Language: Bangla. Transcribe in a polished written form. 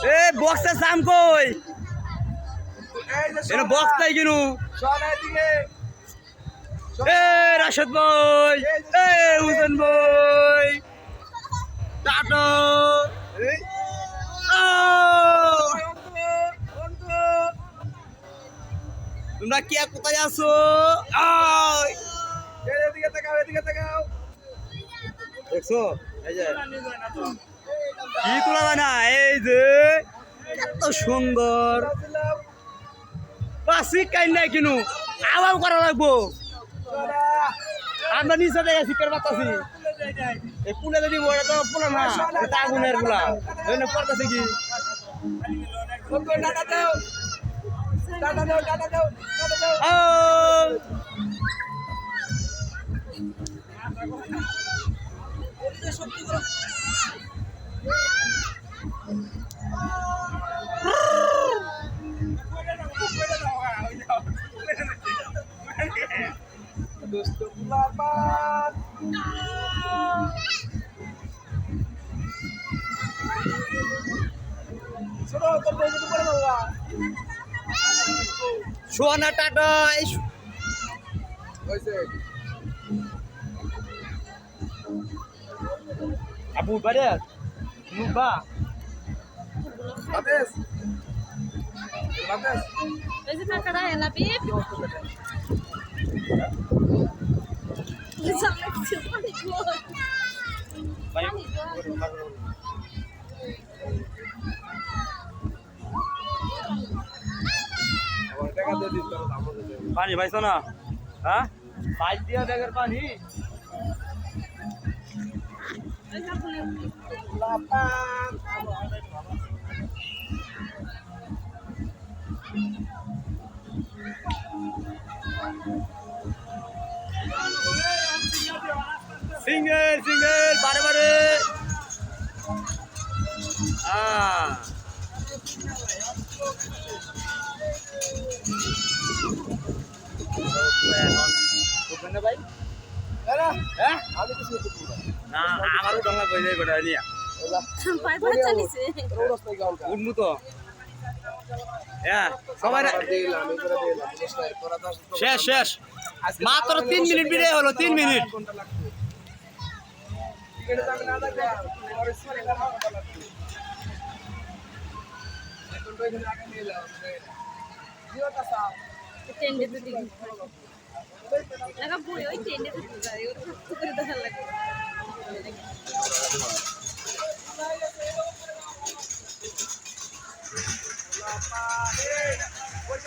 এ বক্সের দাম কই এর বক্স নাই কিনু এ রাশেদ ভাই এ হুসেন ভাই টাটা তোমরা কে কোথায় আছো দেখছো এই যে কি তোলা যায় না এই যে এত সুন্দর পাশি কাইন নাই কিনু আবার করা লাগবো আমরা নিচে দেখে শিকার পাতাছি এই পুলে যদি ওটা তো পুলা না এটা আগুনের পুলা এনে পড়তেছে কি সোনা টাটা আবু বারে মুবা বাতেস বাতেস এই যে টাকাটা এলা বিপ পানি পাইছো না হ্যাঁ পাইপ দিয়া ব্যাগের পানি সিঙ্গেল সিঙ্গেল বারে বারে ভাই না আমারও ডঙ্গা কই যাই গোটা নিয়া উঠমু তো সবাই শেষ শেষ মাত্র 3 মিনিট বিদায় হলো 3 মিনিট টেন্ডে তো দিই লাগা বই ওই টেন্ডে তো যায় ওর কত করে দেখা লাগে ওই